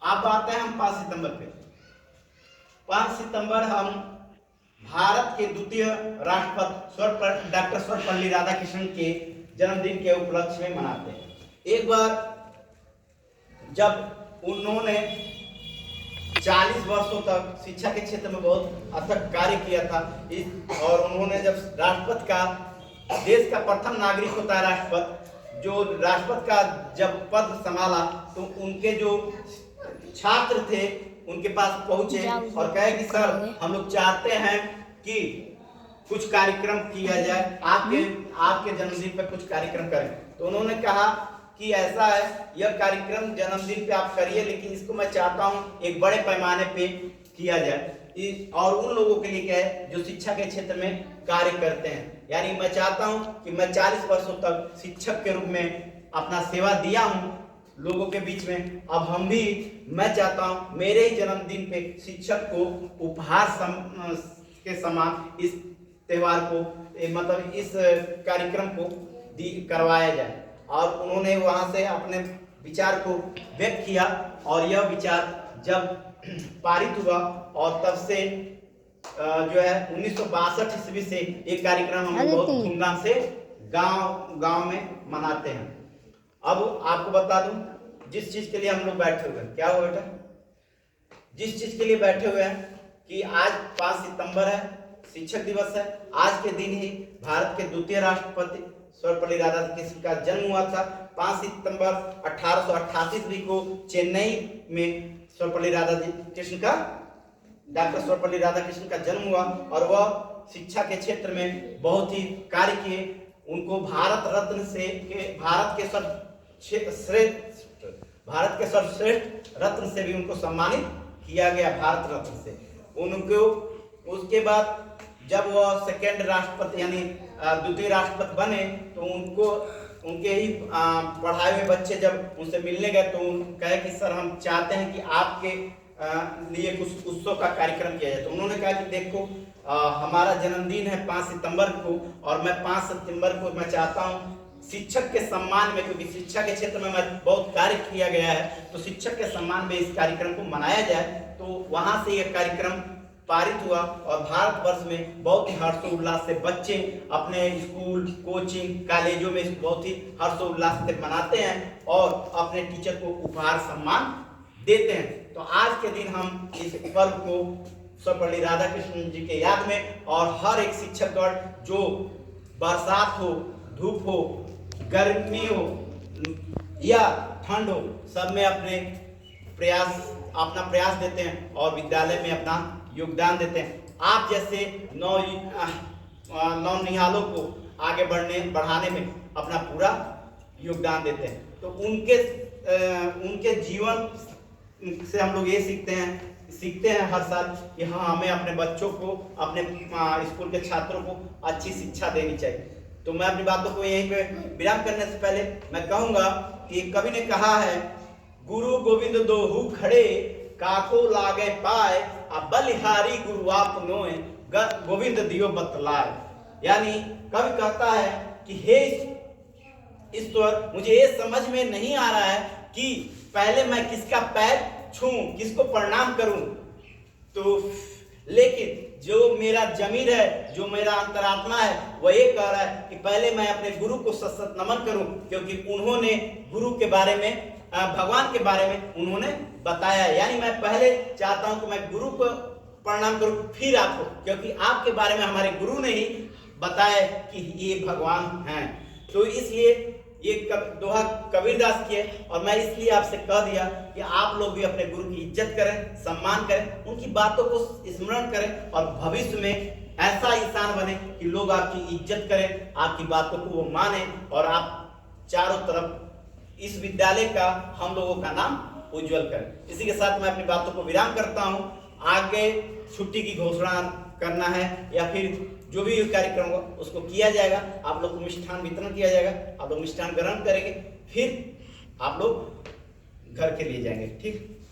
अब आते हैं हम 5 सितंबर पे। 5 सितंबर हम भारत के द्वितीय राष्ट्रपति डॉक्टर सर्वपल्ली राधाकृष्णन के जन्मदिन के उपलक्ष्य में मनाते हैं। एक बार जब उन्होंने 40 वर्षों तक शिक्षा के क्षेत्र में बहुत अथक कार्य किया था, और उन्होंने जब राष्ट्रपति का, देश का प्रथम नागरिक होता है राष्ट्रपति, जो राष्ट्रपति का जब पद संभाला तो उनके जो छात्र थे उनके पास पहुंचे और कहे कि सर हम लोग चाहते हैं कि कुछ कार्यक्रम किया जाए, आपके जन्मदिन पर कुछ कार्यक्रम करें। तो उन्होंने कहा कि ऐसा है, यह कार्यक्रम जन्मदिन पे आप करिए, लेकिन इसको मैं चाहता हूँ एक बड़े पैमाने पे किया जाए, और उन लोगों के लिए क्या है जो शिक्षा के क्षेत्र में कार्य करते हैं। यानी मैं चाहता हूँ कि मैं 40 वर्षों तक शिक्षक के रूप में अपना सेवा दिया हूँ लोगों के बीच में, अब मैं चाहता हूँ मेरे ही जन्मदिन पे शिक्षक को उपहार के समान इस त्योहार को, मतलब इस कार्यक्रम को करवाया जाए। और उन्होंने वहां से अपने विचार को व्यक्त किया, और यह विचार जब पारित हुआ, और तब से जो है 1962 ईस्वी से एक कार्यक्रम हम बहुत धूमधाम से गांव में मनाते हैं। अब आपको बता दूं, जिस चीज के लिए हम लोग बैठे हुए हैं, क्या हुआ बेटा, जिस चीज के लिए बैठे हुए हैं कि आज 5 सितंबर है, शिक्षक दिवस है। आज के दिन ही भारत के द्वितीय राष्ट्रपति सर्वपल्ली राधाकृष्णन का जन्म हुआ था। 5 सितंबर 1888 ईस्वी को चेन्नई में डॉक्टर सर्वपल्ली राधाकृष्णन का जन्म हुआ, और वह शिक्षा के क्षेत्र में बहुत ही कार्य किए। उनको भारत के सर्वश्रेष्ठ रत्न से भी उनको सम्मानित किया गया, भारत रत्न से उनको। उसके बाद जब वह सेकेंड राष्ट्रपति यानी द्वितीय राष्ट्रपति बने, तो उनके ही पढ़ाए हुए बच्चे जब उनसे मिलने गए तो कहे कि सर हम चाहते हैं कि आपके लिए कुछ उत्सव का कार्यक्रम किया जाए। तो उन्होंने कहा कि देखो हमारा जन्मदिन है 5 सितंबर को, और मैं 5 सितंबर को मैं चाहता हूँ शिक्षक के सम्मान में, क्योंकि शिक्षा के क्षेत्र में मैं बहुत कार्य किया गया है, तो शिक्षक के सम्मान में इस कार्यक्रम को मनाया जाए। तो वहां से यह कार्यक्रम पारित हुआ, और भारतवर्ष में बहुत ही हर्षोल्लास से बच्चे अपने स्कूल, कोचिंग, कॉलेजों में बहुत ही हर्षोल्लास से मनाते हैं और अपने टीचर को उपहार सम्मान देते हैं। तो आज के दिन हम इस पर्व को सर्वपल्ली राधाकृष्णन जी के याद में, और हर एक शिक्षक गण जो बरसात हो, धूप हो, गर्मी हो या ठंड हो, सब में अपना प्रयास देते हैं और विद्यालय में अपना योगदान देते हैं। आप जैसे नौनिहालों को आगे बढ़ाने में अपना पूरा योगदान देते हैं। तो उनके जीवन से हम लोग ये सीखते हैं हर साल कि हाँ, हमें अपने बच्चों को, अपने स्कूल के छात्रों को अच्छी शिक्षा देनी चाहिए। तो मैं अपनी बातों को यहीं पे विराम करने से पहले मैं कहूँगा कि कवि ने कहा है, गुरु गोविंद दोहु खड़े काको लागे पाए, अब बलिहारी गुरु आप नोए गोविंद दियो बतलाए। यानी कवि कहता है कि हे ईश्वर, मुझे ये समझ में नहीं आ रहा है कि पहले मैं किसका पैर छूं, किसको प्रणाम करूं, तो लेकिन जो मेरा जमीर है, जो मेरा अंतरात्मा है, वह ये कह रहा है कि पहले मैं अपने गुरु को सत नमन करूं, क्योंकि उन्होंने गुरु के बारे में, भगवान के बारे में उन्होंने बताया। यानी मैं पहले चाहता हूं कि मैं गुरु को प्रणाम करूं, फिर आपको, क्योंकि आपके बारे में हमारे गुरु ने ही बताया कि ये भगवान हैं। तो इसलिए ये दोहा कबीरदास की है, और मैं इसलिए आपसे कह दिया कि आप लोग भी अपने गुरु की इज्जत करें, सम्मान करें, उनकी बातों को स्मरण करें, और भविष्य में ऐसा इंसान बने कि लोग आपकी इज्जत करें, आपकी बातों को वो माने, और आप चारों तरफ इस विद्यालय का, हम लोगों का नाम उज्जवल करें। इसी के साथ मैं अपनी बातों को विराम करता हूँ। आगे छुट्टी की घोषणा करना है या फिर जो भी कार्यक्रम होगा उसको किया जाएगा। आप लोग को मिष्ठान वितरण किया जाएगा, आप लोग मिष्ठान ग्रहण करेंगे, फिर आप लोग घर के लिए जाएंगे। ठीक।